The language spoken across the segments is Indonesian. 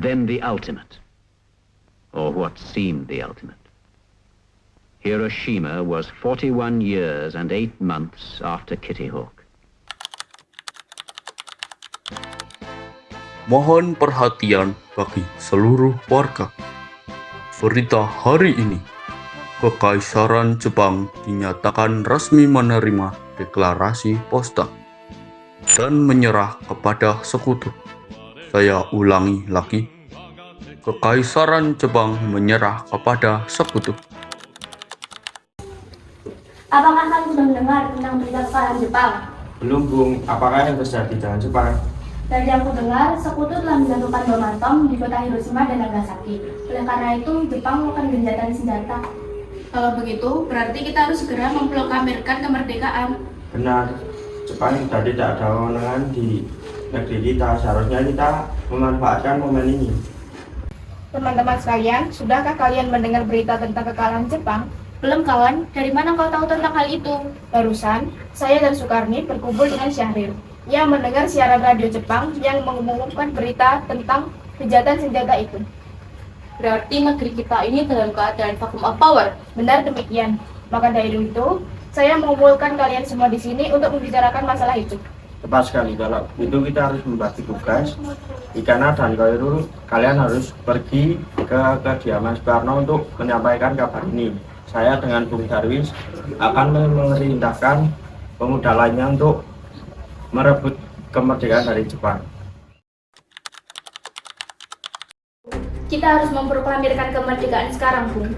then the ultimate, or what seemed the ultimate. Hiroshima was 41 years and 8 months after Kitty Hawk. Mohon perhatian bagi seluruh warga. Berita hari ini, Kekaisaran Jepang dinyatakan resmi menerima deklarasi Potsdam dan menyerah kepada sekutu. Saya ulangi lagi, Kekaisaran Jepang menyerah kepada sekutu. Apakah kamu sudah mendengar tentang berita kekalahan Jepang? Belum, Bung. Apakah yang terjadi dengan Jepang? Dari yang aku dengar, sekutu telah menjatuhkan bom atom di kota Hiroshima dan Nagasaki. Oleh karena itu, Jepang melakukan gencatan senjata. Kalau begitu, berarti kita harus segera memproklamirkan kemerdekaan. Benar. Jepang sudah tidak ada kewenangan di negeri kita. Seharusnya kita memanfaatkan momen ini. Teman-teman sekalian, sudahkah kalian mendengar berita tentang kekalahan Jepang? Belum kawan, dari mana kau tahu tentang hal itu? Barusan, saya dan Sukarni berkumpul dengan Syahrir. Ia mendengar siaran radio Jepang yang mengumumkan berita tentang kejahatan senjata itu. Berarti negeri kita ini dalam keadaan vacuum of power. Benar demikian. Maka dari itu, saya mengumpulkan kalian semua di sini untuk membicarakan masalah itu. Tepat sekali. Kalau itu kita harus membagi tugas. Ikana dan Khairul, kalian harus pergi ke kediaman Soekarno untuk menyampaikan kabar ini. Saya dengan Bung Darwis akan memerintahkan pemuda lainnya untuk merebut kemerdekaan dari Jepang. Kita harus memproklamirkan kemerdekaan sekarang, Bung.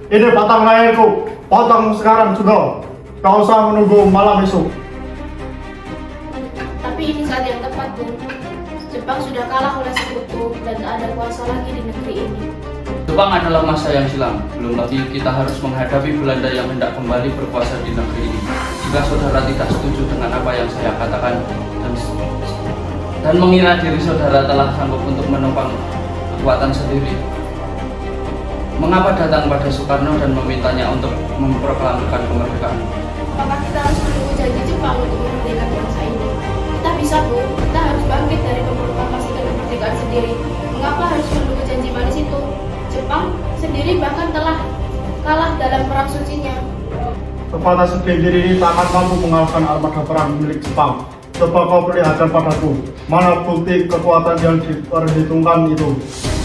Ini batang layarku, potong sekarang juga. Kau usah menunggu malam esok. Tapi ini saat yang tepat, Bung. Jepang sudah kalah oleh sekutu dan ada kuasa lagi di negeri ini. Jepang adalah masa yang silam. Belum lagi kita harus menghadapi Belanda yang hendak kembali berkuasa di negeri ini. Jika saudara tidak setuju dengan apa yang saya katakan dan mengira diri saudara telah sanggup untuk menopang kekuatan sendiri, mengapa datang pada Soekarno dan memintanya untuk memproklamirkan kemerdekaan? Maka kita harus menunggu janji Jepang untuk memerdekakan bangsa ini. Kita bisa, Bu. Kita harus bangkit dari memproklamasikan kemerdekaan sendiri. Mengapa harus menunggu janji manis itu? Jepang sendiri bahkan telah kalah dalam perang sucinya. Kekuatan sendiri ini tak akan mampu mengalahkan armada perang milik Jepang. Coba kau perlihatkan padaku, mana bukti kekuatan yang diperhitungkan itu.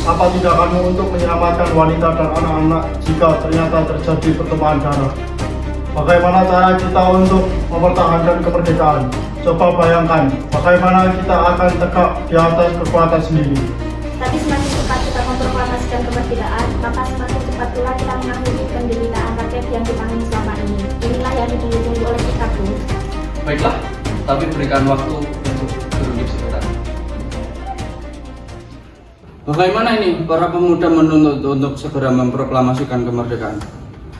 Apa tindakanmu untuk menyelamatkan wanita dan anak-anak jika ternyata terjadi pertumpahan darah? Bagaimana cara kita untuk mempertahankan kemerdekaan? Coba bayangkan, bagaimana kita akan tegak di atas kekuatan sendiri. Tapi semakin cepat kita memproklamasikan kemerdekaan, maka semakin cepat pula kita mengakhiri penderitaan rakyat yang ditangani selama ini. Inilah yang ditunggu oleh kita, Bung. Baiklah, tapi berikan waktu untuk berunding sebentar. Bagaimana ini para pemuda menuntut untuk segera memproklamasikan kemerdekaan?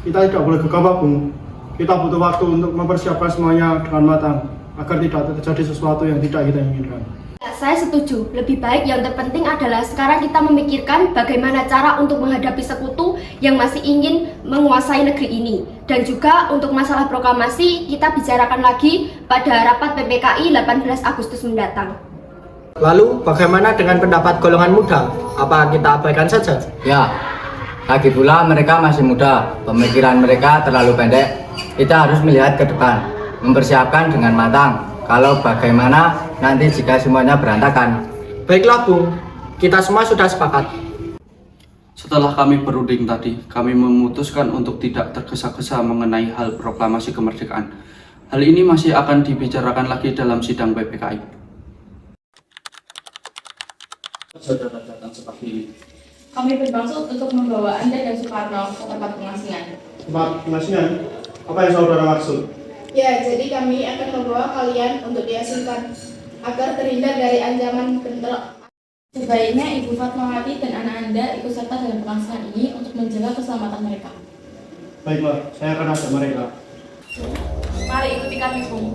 Kita tidak boleh gegabah, Bung. Kita butuh waktu untuk mempersiapkan semuanya dengan matang, agar tidak terjadi sesuatu yang tidak kita inginkan. Saya setuju. Lebih baik yang terpenting adalah sekarang kita memikirkan bagaimana cara untuk menghadapi sekutu yang masih ingin menguasai negeri ini. Dan juga untuk masalah proklamasi kita bicarakan lagi pada rapat PPKI 18 Agustus mendatang. Lalu bagaimana dengan pendapat golongan muda? Apa kita abaikan saja? Ya, lagi pula mereka masih muda, pemikiran mereka terlalu pendek. Kita harus melihat ke depan, mempersiapkan dengan matang. Kalau bagaimana nanti jika semuanya berantakan. Baiklah, Bung. Kita semua sudah sepakat. Setelah kami berunding tadi, kami memutuskan untuk tidak tergesa-gesa mengenai hal proklamasi kemerdekaan. Hal ini masih akan dibicarakan lagi dalam sidang PPKI. Saudara datang seperti ini. Kami bermaksud untuk membawa Anda dan Soekarno ke tempat pengasingan. Tempat pengasingan? Apa yang saudara maksud? Ya, jadi kami akan membawa kalian untuk diasingkan agar terhindar dari ancaman bentrok. Sebaiknya Ibu Fatmawati dan anak Anda ikut serta dalam pengasingan ini untuk menjaga keselamatan mereka. Baiklah, saya akan ajak mereka. Mari ikuti kami, Bung.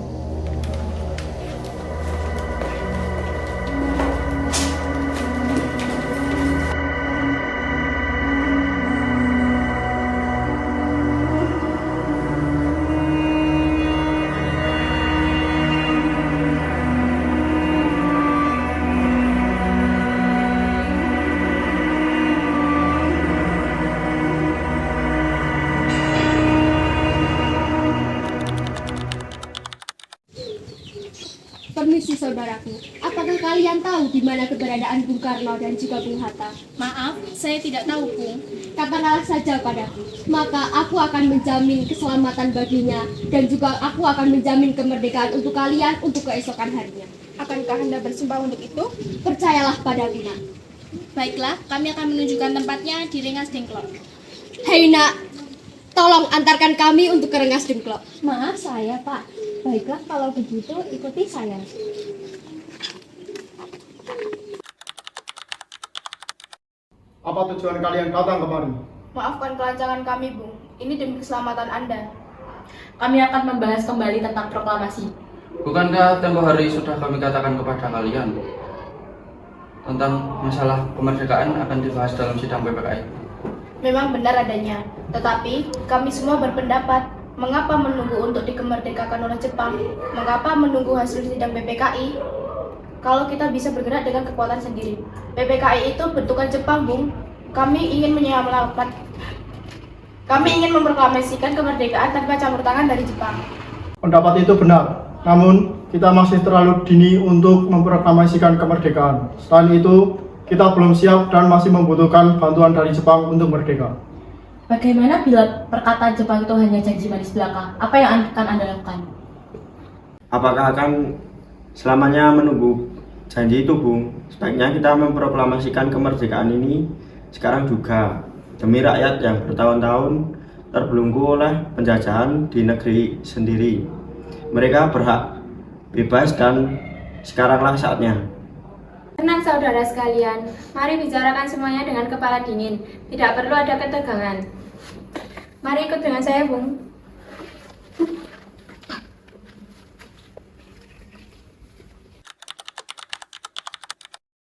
saudara-saudaraku, apakah kalian tahu di mana keberadaan Bung Karno dan juga Bung Hatta? Maaf, saya tidak tahu, Bung. Katakanlah saja padaku, maka aku akan menjamin keselamatan baginya dan juga aku akan menjamin kemerdekaan untuk kalian untuk keesokan harinya. Akankah Anda bersumpah untuk itu? Percayalah padaku, nak. Baiklah, kami akan menunjukkan tempatnya di Rengas Dengklok. Hei nak, tolong antarkan kami untuk ke Rengas Dengklok. Maaf saya, Pak. Baiklah, kalau begitu ikuti saya. Apa tujuan kalian datang kemari? Maafkan kelancangan kami, Bung. Ini demi keselamatan Anda. Kami akan membahas kembali tentang proklamasi. Bukankah tempo hari sudah kami katakan kepada kalian tentang masalah kemerdekaan akan dibahas dalam sidang PPKI? Memang benar adanya, tetapi kami semua berpendapat, mengapa menunggu untuk dikemerdekakan oleh Jepang? Mengapa menunggu hasil sidang PPKI? Kalau kita bisa bergerak dengan kekuatan sendiri. PPKI itu bentukan Jepang, Bung. Kami ingin memproklamasikan kemerdekaan tanpa campur tangan dari Jepang. Pendapat itu benar, namun kita masih terlalu dini untuk memproklamasikan kemerdekaan. Selain itu, kita belum siap dan masih membutuhkan bantuan dari Jepang untuk merdeka. Bagaimana bila perkataan Jepang itu hanya janji manis belaka? Apa yang akan Anda lakukan? Apakah akan selamanya menunggu janji itu, Bung? Sebaiknya kita memproklamasikan kemerdekaan ini sekarang juga, demi rakyat yang bertahun-tahun terbelenggu oleh penjajahan di negeri sendiri. Mereka berhak bebas dan sekaranglah saatnya. Tenang saudara sekalian, mari bicarakan semuanya dengan kepala dingin. Tidak perlu ada ketegangan. Mari ikut dengan saya, Bung.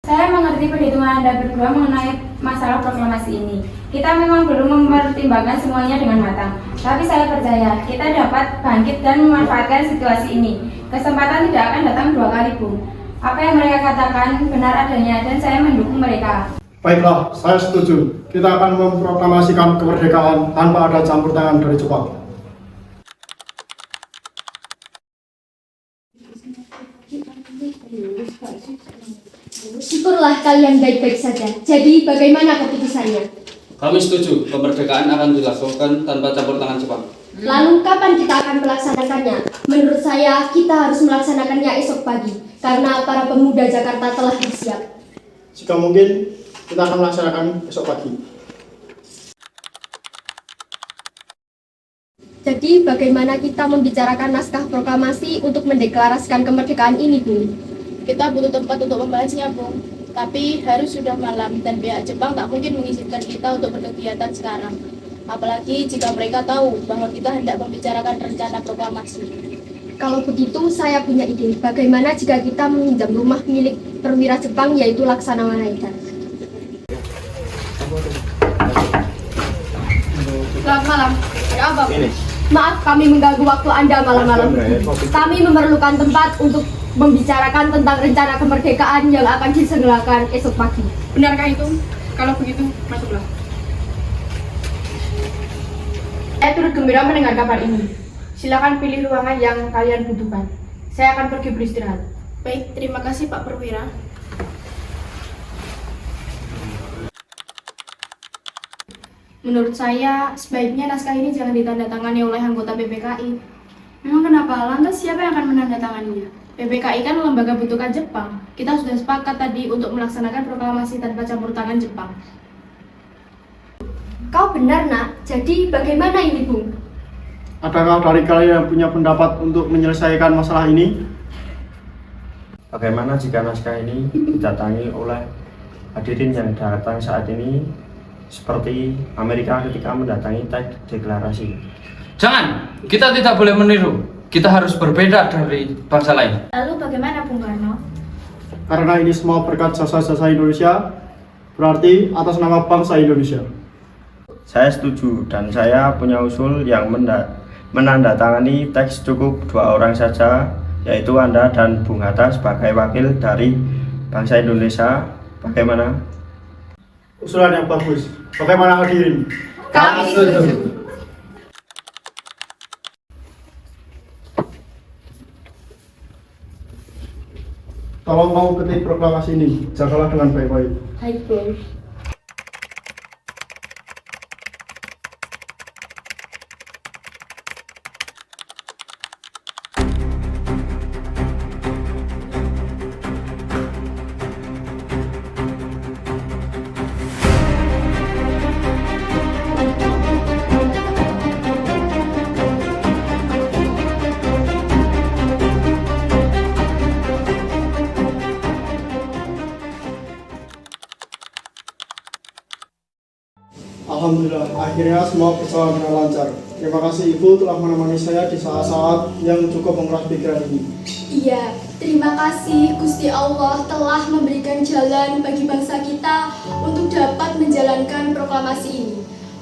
Saya mengerti perhitungan Anda berdua mengenai masalah proklamasi ini. Kita memang belum mempertimbangkan semuanya dengan matang. Tapi saya percaya kita dapat bangkit dan memanfaatkan situasi ini. Kesempatan tidak akan datang dua kali, Bung. Apa yang mereka katakan benar adanya dan saya mendukung mereka. Baiklah, saya setuju. Kita akan memproklamasikan kemerdekaan tanpa ada campur tangan dari Jepang. Syukurlah kalian baik-baik saja. Jadi bagaimana keputusannya? Kami setuju, kemerdekaan akan dilakukan tanpa campur tangan Jepang. Lalu kapan kita akan melaksanakannya? Menurut saya kita harus melaksanakannya esok pagi karena para pemuda Jakarta telah bersiap. Jika mungkin, kita akan melaksanakan besok pagi. Jadi bagaimana kita membicarakan naskah proklamasi untuk mendeklarasikan kemerdekaan ini, Bung? Kita butuh tempat untuk membahasnya, Bung. Tapi hari sudah malam dan pihak Jepang tak mungkin mengizinkan kita untuk berkegiatan sekarang. Apalagi jika mereka tahu bahwa kita hendak membicarakan rencana proklamasi. Kalau begitu, saya punya ide. Bagaimana jika kita meminjam rumah milik perwira Jepang, yaitu Laksana Wanaeda? Selamat malam. Ada apa, Bung? Maaf, kami mengganggu waktu Anda malam-malam. Kami memerlukan tempat untuk membicarakan tentang rencana kemerdekaan yang akan diselenggarakan esok pagi. Benarkah itu? Kalau begitu, masuklah. Saya turut gembira mendengar kabar ini. Silakan pilih ruangan yang kalian butuhkan. Saya akan pergi beristirahat. Baik, terima kasih Pak Perwira. Menurut saya, sebaiknya naskah ini jangan ditandatangani oleh anggota PPKI. Memang kenapa? Lantas siapa yang akan menandatanganinya? PPKI kan lembaga bentukan Jepang. Kita sudah sepakat tadi untuk melaksanakan proklamasi tanpa campur tangan Jepang. Kau benar, nak. Jadi bagaimana ini, Bung? Adakah dari kalian yang punya pendapat untuk menyelesaikan masalah ini? Bagaimana jika naskah ini didatangi oleh hadirin yang datang saat ini seperti Amerika ketika mendatangi teks deklarasi? Jangan, kita tidak boleh meniru. Kita harus berbeda dari bangsa lain. Lalu bagaimana Bung Karno? Karena ini semua berkat jasa-jasa Indonesia, berarti atas nama bangsa Indonesia. Saya setuju dan saya punya usul yang menandatangani teks cukup 2 orang saja, yaitu Anda dan Bung Hatta sebagai wakil dari bangsa Indonesia. Bagaimana? Usulan yang bagus. Bagaimana hadirin? Kami setuju. Kalau mau ketik proklamasi ini, jagalah dengan baik-baik. Baik, Bro. Alhamdulillah, akhirnya semua berjalan dengan lancar. Terima kasih Ibu telah menemani saya di saat-saat yang cukup menguras pikiran ini. Iya, terima kasih Gusti Allah telah memberikan jalan bagi bangsa kita untuk dapat menjalankan proklamasi ini.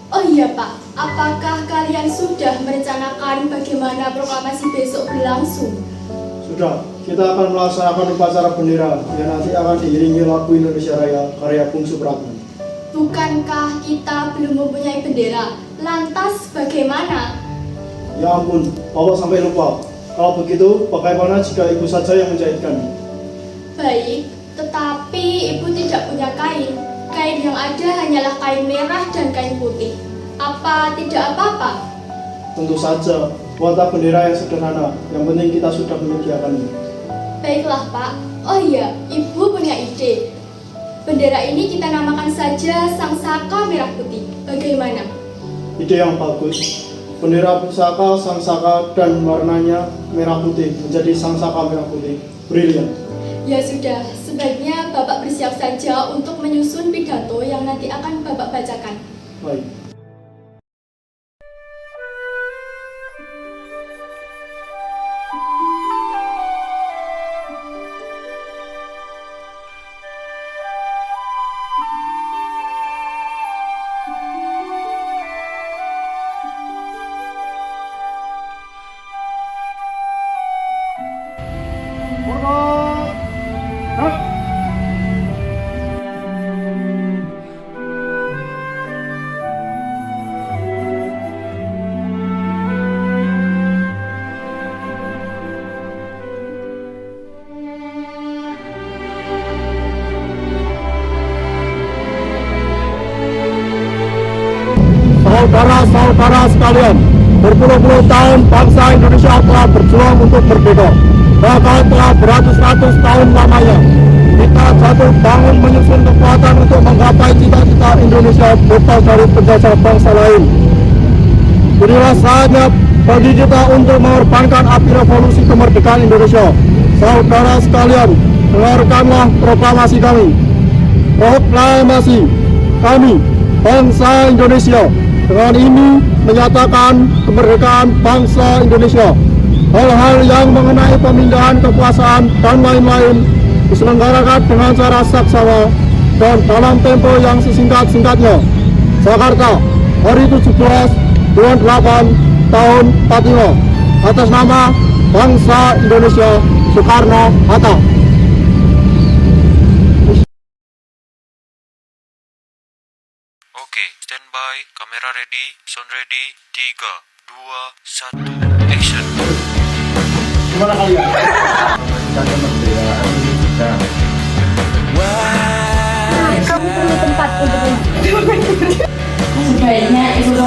Oh iya Pak, apakah kalian sudah merencanakan bagaimana proklamasi besok berlangsung? Sudah, kita akan melaksanakan upacara bendera yang nanti akan diiringi lagu Indonesia Raya karya Bung Supratman. Bukankah kita belum mempunyai bendera? Lantas bagaimana? Ya ampun, Bapak sampai lupa. Kalau begitu, bagaimana jika Ibu saja yang menjahitkan? Baik, tetapi Ibu tidak punya kain. Kain yang ada hanyalah kain merah dan kain putih. Apa tidak apa-apa? Tentu saja, buatlah bendera yang sederhana. Yang penting kita sudah menyediakannya. Baiklah Pak. Oh iya, Ibu punya ide. Bendera ini kita namakan saja Sang Saka Merah Putih. Bagaimana? Ide yang bagus. Bendera pusaka, Sang Saka, dan warnanya merah putih menjadi Sang Saka Merah Putih. Brilian. Ya sudah, sebaiknya Bapak bersiap saja untuk menyusun pidato yang nanti akan Bapak bacakan. Baik. Saudara-saudara sekalian, berpuluh-puluh tahun bangsa Indonesia telah berjuang untuk merdeka. Bahkan telah beratus-ratus tahun lamanya kita jatuh bangun menyusun kekuatan untuk menggapai cita-cita Indonesia bebas dari penjajah bangsa lain. Inilah saatnya bagi kita untuk mengorbankan api revolusi kemerdekaan Indonesia. Saudara sekalian, dengarkanlah proklamasi kami. Proklamasi kami, bangsa Indonesia, dengan ini menyatakan kemerdekaan bangsa Indonesia. Hal-hal yang mengenai pemindahan kekuasaan dan lain-lain diselenggarakan dengan cara saksama dan dalam tempo yang sesingkat-singkatnya. Jakarta, hari 17 bulan 8 tahun 45, atas nama bangsa Indonesia, Soekarno-Hatta. Oke, standby, kamera ready, sound ready, 3, 2, 1, action. Gimana kalian? Kamu punya tempat untuk Sebaiknya Ibu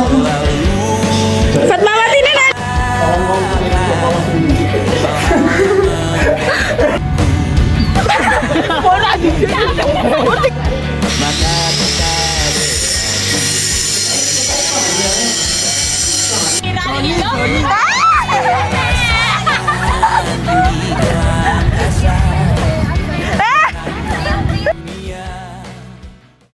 Fatmawati Nenek. Kalau mau ketik proklamasi ini. Mau lagi.